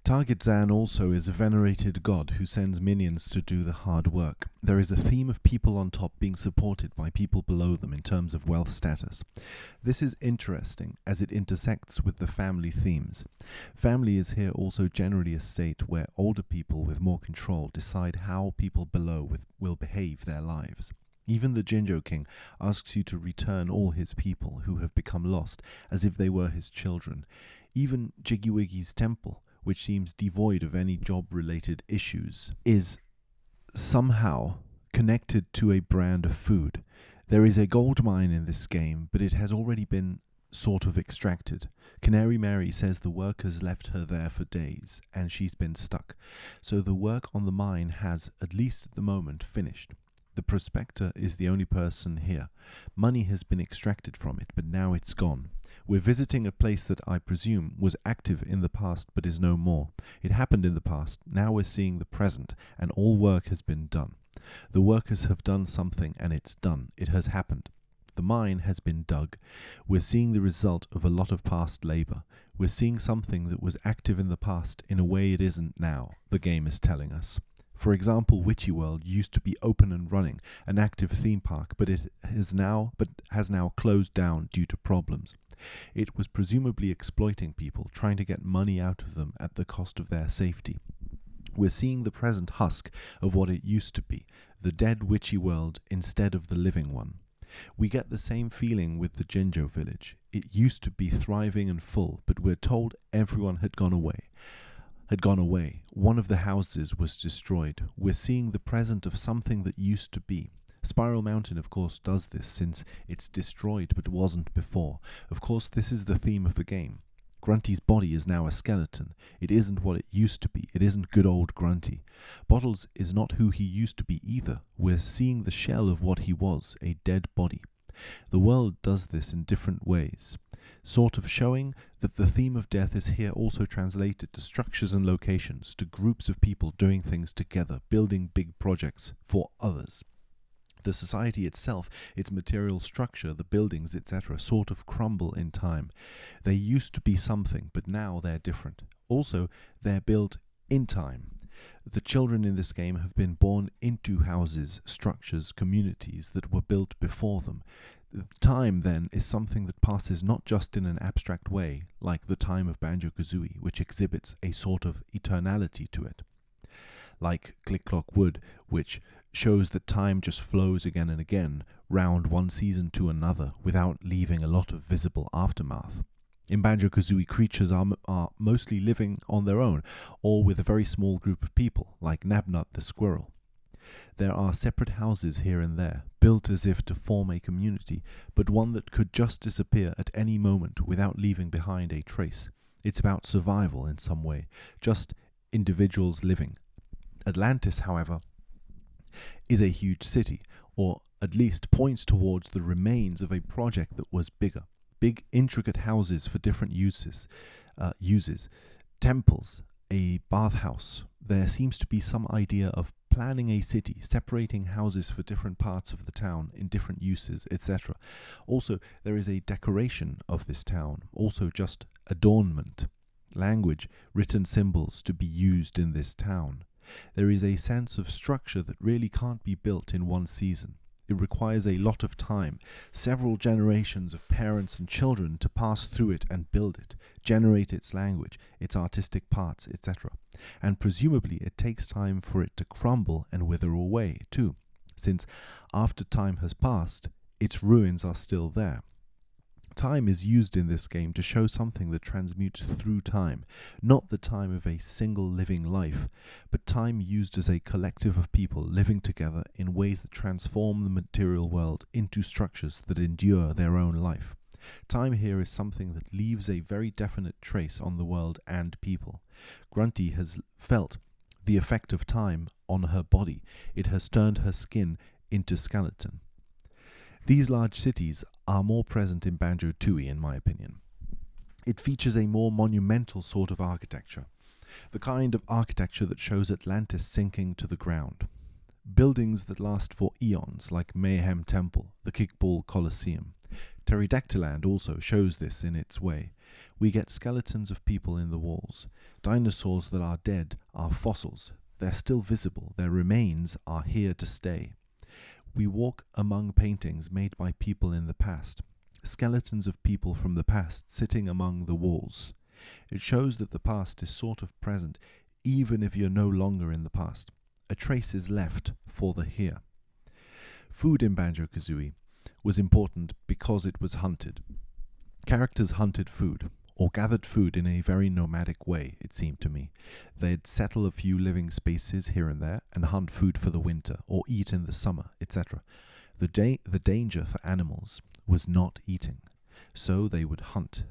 Target-zan also is a venerated god who sends minions to do the hard work. There is a theme of people on top being supported by people below them in terms of wealth status. This is interesting as it intersects with the family themes. Family is here also generally a state where older people with more control decide how people below will behave their lives. Even the Jinjo King asks you to return all his people who have become lost as if they were his children. Even Jiggy Wiggy's temple, which seems devoid of any job-related issues, is somehow connected to a brand of food. There is a gold mine in this game, but it has already been sort of extracted. Canary Mary says the workers left her there for days, and she's been stuck. So the work on the mine has, at least at the moment, finished. The prospector is the only person here. Money has been extracted from it, but now it's gone. We're visiting a place that I presume was active in the past but is no more. It happened in the past, now we're seeing the present, and all work has been done. The workers have done something and it's done. It has happened. The mine has been dug. We're seeing the result of a lot of past labour. We're seeing something that was active in the past in a way it isn't now, the game is telling us. For example, Witchy World used to be open and running, an active theme park, but has now closed down due to problems. It was presumably exploiting people, trying to get money out of them at the cost of their safety. We're seeing the present husk of what it used to be, the dead Witchy World instead of the living one. We get the same feeling with the Jinjo village. It used to be thriving and full, but we're told everyone had gone away. One of the houses was destroyed. We're seeing the present of something that used to be. Spiral Mountain, of course, does this since it's destroyed but wasn't before. Of course, this is the theme of the game. Grunty's body is now a skeleton. It isn't what it used to be. It isn't good old Grunty. Bottles is not who he used to be either. We're seeing the shell of what he was, a dead body. The world does this in different ways, sort of showing that the theme of death is here also translated to structures and locations, to groups of people doing things together, building big projects for others. The society itself, its material structure, the buildings, etc., sort of crumble in time. They used to be something, but now they're different. Also, they're built in time. The children in this game have been born into houses, structures, communities that were built before them. Time, then, is something that passes not just in an abstract way, like the time of Banjo Kazooie, which exhibits a sort of eternality to it, like Click Clock Wood, which shows that time just flows again and again, round one season to another, without leaving a lot of visible aftermath. In Banjo-Kazooie, creatures are mostly living on their own, or with a very small group of people, like Nabnut the squirrel. There are separate houses here and there, built as if to form a community, but one that could just disappear at any moment without leaving behind a trace. It's about survival in some way, just individuals living. Atlantis, however, is a huge city, or at least points towards the remains of a project that was bigger. Big, intricate houses for different uses, temples, a bathhouse. There seems to be some idea of planning a city, separating houses for different parts of the town in different uses, etc. Also, there is a decoration of this town, also just adornment. Language, written symbols to be used in this town. There is a sense of structure that really can't be built in one season. It requires a lot of time, several generations of parents and children to pass through it and build it, generate its language, its artistic parts, etc. And presumably it takes time for it to crumble and wither away too, since after time has passed, its ruins are still there. Time is used in this game to show something that transmutes through time, not the time of a single living life, but time used as a collective of people living together in ways that transform the material world into structures that endure their own life. Time here is something that leaves a very definite trace on the world and people. Grunty has felt the effect of time on her body. It has turned her skin into skeleton. These large cities are more present in Banjo-Tooie, in my opinion. It features a more monumental sort of architecture, the kind of architecture that shows Atlantis sinking to the ground. Buildings that last for eons, like Mayhem Temple, the Kickball Colosseum. Pterodactyland also shows this in its way. We get skeletons of people in the walls. Dinosaurs that are dead are fossils. They're still visible. Their remains are here to stay. We walk among paintings made by people in the past. Skeletons of people from the past sitting among the walls. It shows that the past is sort of present, even if you're no longer in the past. A trace is left for the here. Food in Banjo-Kazooie was important because it was hunted. Characters hunted food, or gathered food in a very nomadic way, it seemed to me. They'd settle a few living spaces here and there and hunt food for the winter, or eat in the summer, etc. The danger for animals was not eating, so they would hunt,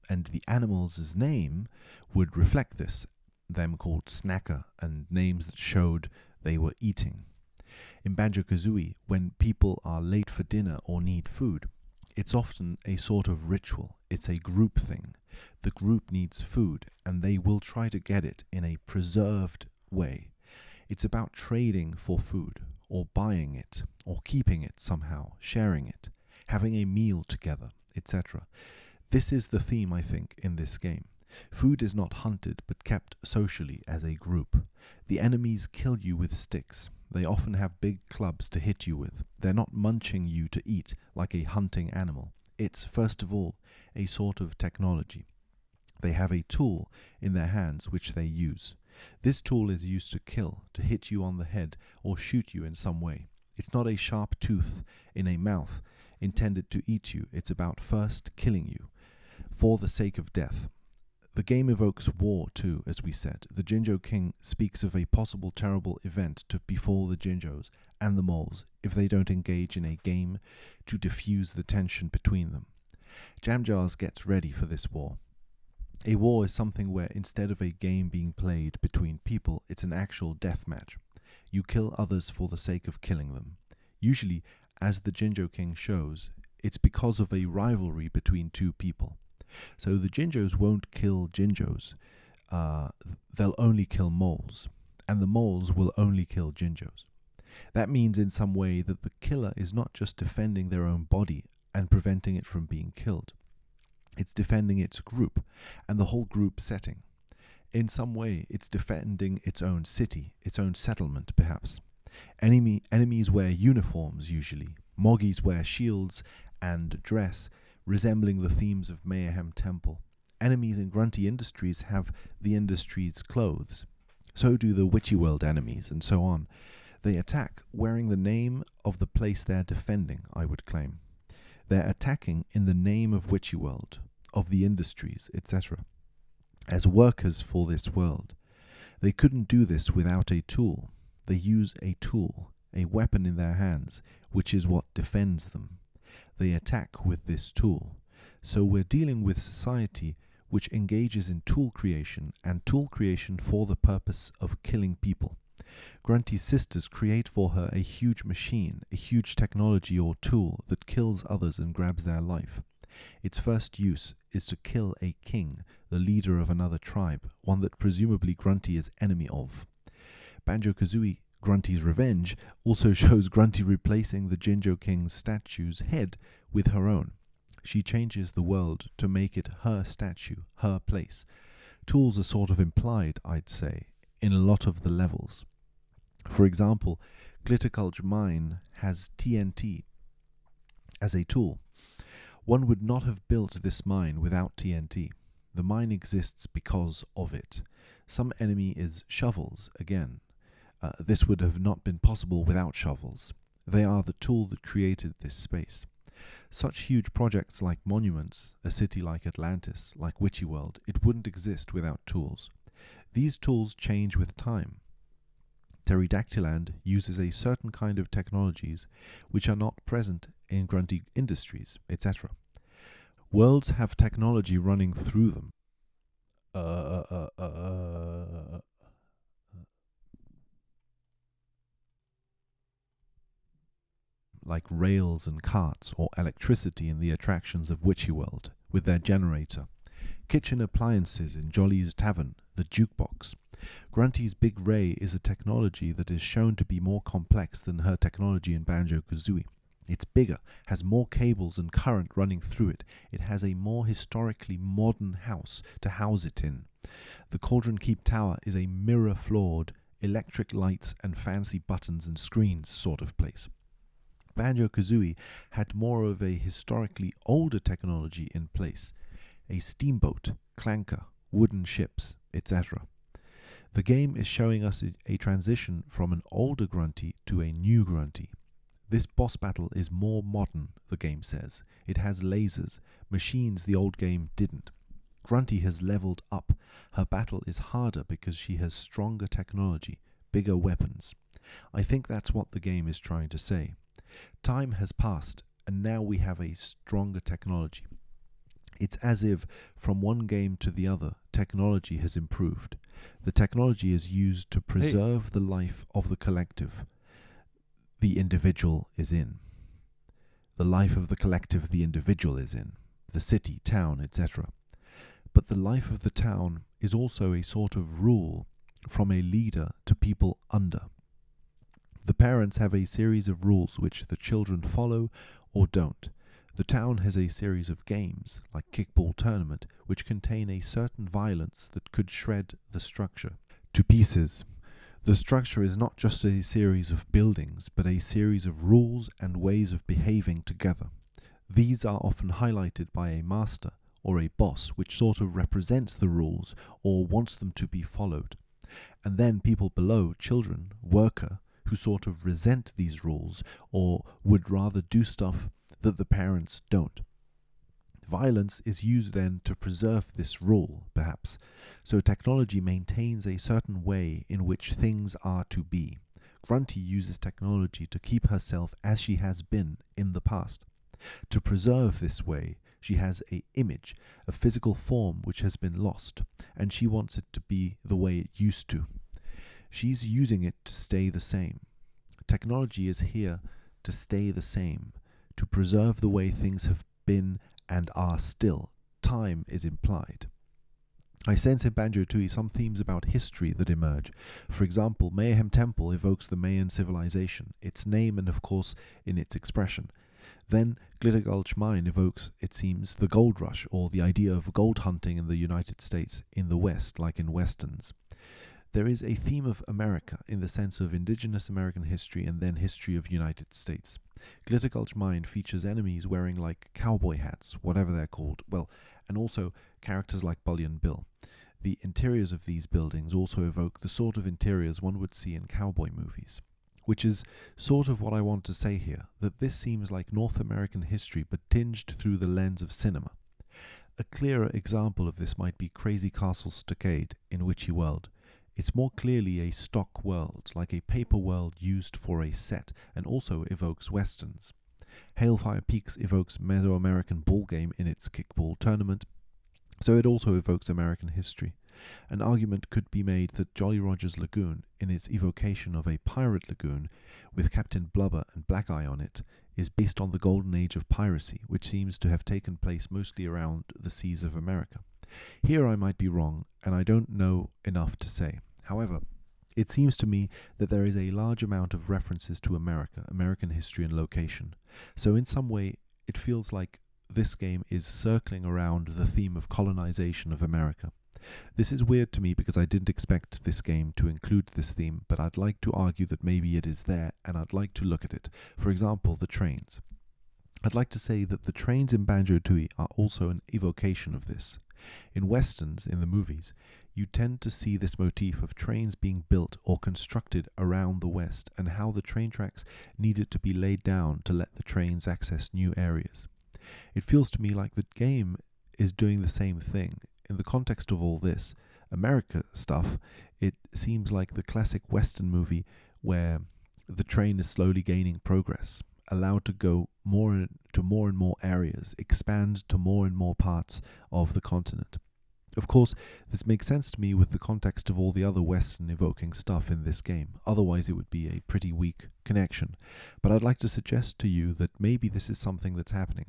and the animal's name would reflect this, them called snacker, and names that showed they were eating. In Banjo-Kazooie, when people are late for dinner or need food, it's often a sort of ritual. It's a group thing. The group needs food, and they will try to get it in a preserved way. It's about trading for food, or buying it, or keeping it somehow, sharing it, having a meal together, etc. This is the theme, I think, in this game. Food is not hunted, but kept socially as a group. The enemies kill you with sticks. They often have big clubs to hit you with. They're not munching you to eat like a hunting animal. It's, first of all, a sort of technology. They have a tool in their hands which they use. This tool is used to kill, to hit you on the head, or shoot you in some way. It's not a sharp tooth in a mouth intended to eat you. It's about first killing you, for the sake of death. The game evokes war too, as we said. The Jinjo King speaks of a possible terrible event to befall the Jinjos and the moles if they don't engage in a game to diffuse the tension between them. Jam Jars gets ready for this war. A war is something where instead of a game being played between people, it's an actual death match. You kill others for the sake of killing them. Usually, as the Jinjo King shows, it's because of a rivalry between two people. So the Jinjos won't kill Jinjos, they'll only kill moles, and the moles will only kill Jinjos. That means in some way that the killer is not just defending their own body and preventing it from being killed. It's defending its group, and the whole group setting. In some way, it's defending its own city, its own settlement, perhaps. Enemies wear uniforms, usually. Moggies wear shields and dress, resembling the themes of Mayhem Temple. Enemies in Grunty Industries have the industry's clothes. So do the Witchy World enemies, and so on. They attack wearing the name of the place they're defending, I would claim. They're attacking in the name of Witchy World, of the industries, etc. As workers for this world. They couldn't do this without a tool. They use a tool, a weapon in their hands, which is what defends them. They attack with this tool. So we're dealing with society which engages in tool creation, and tool creation for the purpose of killing people. Grunty's sisters create for her a huge machine, a huge technology or tool that kills others and grabs their life. Its first use is to kill a king, the leader of another tribe, one that presumably Grunty is enemy of. Banjo-Kazooie, Grunty's Revenge, also shows Grunty replacing the Jinjo King's statue's head with her own. She changes the world to make it her statue, her place. Tools are sort of implied, I'd say, in a lot of the levels. For example, Glitterculture Mine has TNT as a tool. One would not have built this mine without TNT. The mine exists because of it. Some enemy is shovels, again. This would have not been possible without shovels. They are the tool that created this space. Such huge projects like monuments, a city like Atlantis, like Witchy World, it wouldn't exist without tools. These tools change with time. Pterodactyland uses a certain kind of technologies which are not present in Grunty Industries, etc. Worlds have technology running through them. Like rails and carts, or electricity in the attractions of Witchy World, with their generator. Kitchen appliances in Jolly's Tavern, the jukebox. Grunty's Big Ray is a technology that is shown to be more complex than her technology in Banjo-Kazooie. It's bigger, has more cables and current running through it. It has a more historically modern house to house it in. The Cauldron Keep Tower is a mirror-floored, electric lights and fancy buttons and screens sort of place. Banjo-Kazooie had more of a historically older technology in place. A steamboat, clanker, wooden ships, etc. The game is showing us a transition from an older Grunty to a new Grunty. This boss battle is more modern, the game says. It has lasers, machines the old game didn't. Grunty has leveled up. Her battle is harder because she has stronger technology, bigger weapons. I think that's what the game is trying to say. Time has passed, and now we have a stronger technology. It's as if, from one game to the other, technology has improved. The technology is used to preserve the life of the collective the individual is in. The life of the collective the individual is in. The city, town, etc. But the life of the town is also a sort of rule from a leader to people under. The parents have a series of rules which the children follow or don't. The town has a series of games, like kickball tournament, which contain a certain violence that could shred the structure to pieces. The structure is not just a series of buildings, but a series of rules and ways of behaving together. These are often highlighted by a master or a boss, which sort of represents the rules or wants them to be followed. And then people below, children, worker, who sort of resent these rules or would rather do stuff that the parents don't. Violence is used then to preserve this rule, perhaps, so technology maintains a certain way in which things are to be. Grunty uses technology to keep herself as she has been in the past. To preserve this way, she has an image, a physical form which has been lost, and she wants it to be the way it used to. She's using it to stay the same. Technology is here to stay the same, to preserve the way things have been and are still. Time is implied. I sense in Banjo-Tooie some themes about history that emerge. For example, Mayhem Temple evokes the Mayan civilization, its name and of course in its expression. Then Glitter Gulch Mine evokes, it seems, the gold rush, or the idea of gold hunting in the United States in the West, like in Westerns. There is a theme of America in the sense of indigenous American history and then history of United States. Glitter Gulch Mine features enemies wearing like cowboy hats, whatever they're called, and also characters like Bullion Bill. The interiors of these buildings also evoke the sort of interiors one would see in cowboy movies, which is sort of what I want to say here, that this seems like North American history but tinged through the lens of cinema. A clearer example of this might be Crazy Castle Stockade in Witchy World. It's more clearly a stock world, like a paper world used for a set, and also evokes westerns. Hailfire Peaks evokes Mesoamerican ball game in its kickball tournament, so it also evokes American history. An argument could be made that Jolly Roger's Lagoon, in its evocation of a pirate lagoon, with Captain Blubber and Black Eye on it, is based on the golden age of piracy, which seems to have taken place mostly around the seas of America. Here I might be wrong, and I don't know enough to say. However, it seems to me that there is a large amount of references to America, American history and location. So in some way, it feels like this game is circling around the theme of colonization of America. This is weird to me because I didn't expect this game to include this theme, but I'd like to argue that maybe it is there, and I'd like to look at it. For example, the trains. I'd like to say that the trains in Banjo-Tooie are also an evocation of this. In westerns, in the movies, you tend to see this motif of trains being built or constructed around the West, and how the train tracks needed to be laid down to let the trains access new areas. It feels to me like the game is doing the same thing. In the context of all this America stuff, it seems like the classic Western movie where the train is slowly gaining progress, allowed to go more and more areas, expand to more and more parts of the continent. Of course, this makes sense to me with the context of all the other Western evoking stuff in this game, otherwise it would be a pretty weak connection. But I'd like to suggest to you that maybe this is something that's happening.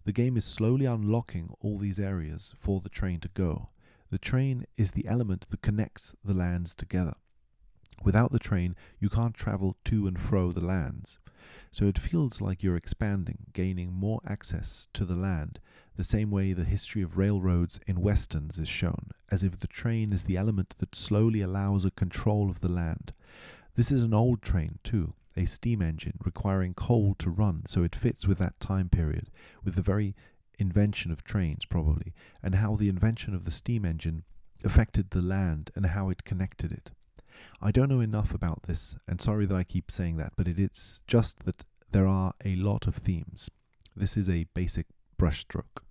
The game is slowly unlocking all these areas for the train to go. The train is the element that connects the lands together. Without the train, you can't travel to and fro the lands. So it feels like you're expanding, gaining more access to the land, the same way the history of railroads in westerns is shown, as if the train is the element that slowly allows a control of the land. This is an old train too, a steam engine requiring coal to run, so it fits with that time period, with the very invention of trains probably, and how the invention of the steam engine affected the land and how it connected it. I don't know enough about this, and sorry that I keep saying that, but it's just that there are a lot of themes. This is a basic brushstroke.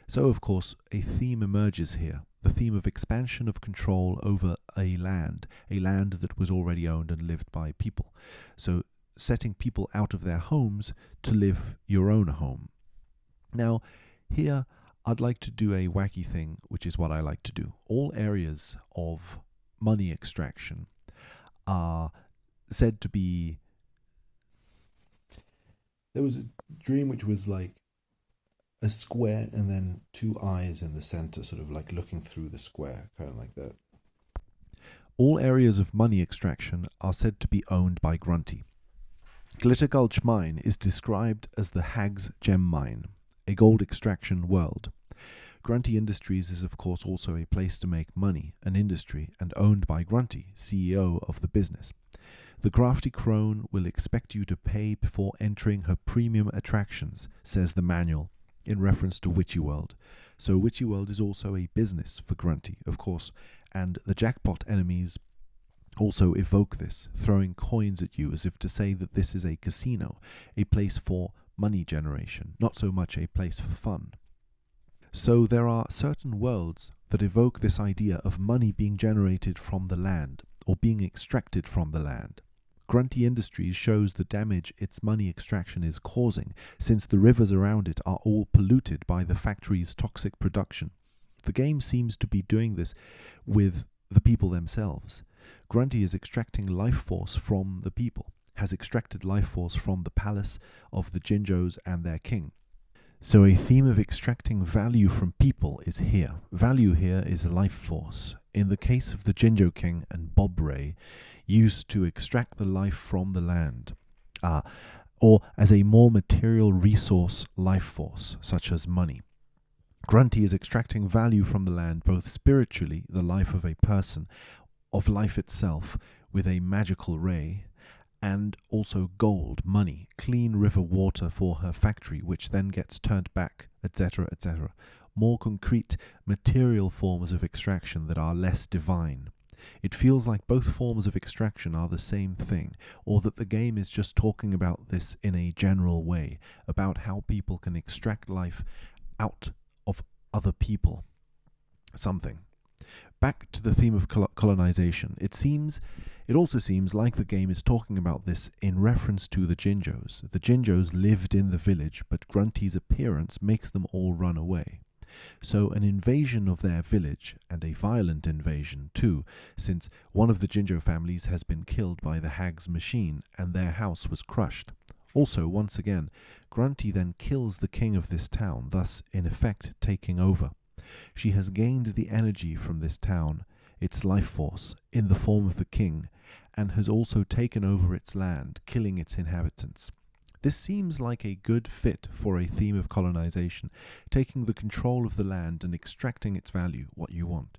So, of course, a theme emerges here, the theme of expansion of control over a land that was already owned and lived by people. So, setting people out of their homes to live your own home. Now, here I'd like to do a wacky thing, which is what I like to do. All areas of money extraction are said to be... There was a dream which was like a square and then two eyes in the center, sort of like looking through the square, kind of like that. All areas of money extraction are said to be owned by Grunty. Glittergulch Mine is described as the Hag's Gem Mine, a gold extraction world. Grunty Industries is of course also a place to make money, an industry, and owned by Grunty, CEO of the business. The crafty crone will expect you to pay before entering her premium attractions, says the manual, in reference to Witchy World. So Witchy World is also a business for Grunty, of course, and the jackpot enemies also evoke this, throwing coins at you as if to say that this is a casino, a place for money generation, not so much a place for fun. So there are certain worlds that evoke this idea of money being generated from the land, or being extracted from the land. Grunty Industries shows the damage its money extraction is causing, since the rivers around it are all polluted by the factory's toxic production. The game seems to be doing this with the people themselves. Grunty is extracting life force from the people, has extracted life force from the palace of the Jinjos and their king. So a theme of extracting value from people is here. Value here is life force. In the case of the Jinjo King and Bob Ray, used to extract the life from the land, or as a more material resource life force, such as money. Grunty is extracting value from the land, both spiritually, the life of a person, of life itself, with a magical ray, and also gold, money, clean river water for her factory, which then gets turned back, etc., etc. More concrete, material forms of extraction that are less divine. It feels like both forms of extraction are the same thing, or that the game is just talking about this in a general way, about how people can extract life out of other people. Something. Back to the theme of colonization. It also seems like the game is talking about this in reference to the Jinjos. The Jinjos lived in the village, but Grunty's appearance makes them all run away. So an invasion of their village, and a violent invasion too, since one of the Jinjo families has been killed by the Hag's machine, and their house was crushed. Also, once again, Grunty then kills the king of this town, thus in effect taking over. She has gained the energy from this town, its life force, in the form of the king, and has also taken over its land, killing its inhabitants. This seems like a good fit for a theme of colonization, taking the control of the land and extracting its value, what you want.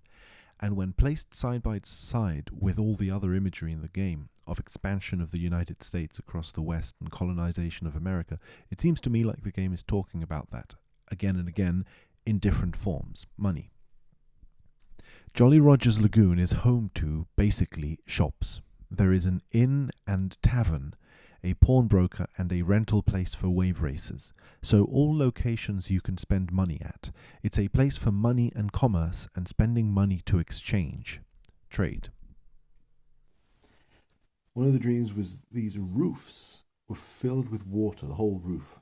And when placed side by side with all the other imagery in the game, of expansion of the United States across the West and colonization of America, it seems to me like the game is talking about that, again and again, in different forms. Money. Jolly Roger's Lagoon is home to, basically, shops. There is an inn and tavern, a pawnbroker, and a rental place for wave racers. So all locations you can spend money at. It's a place for money and commerce and spending money to exchange. Trade. One of the dreams was these roofs were filled with water, the whole roof.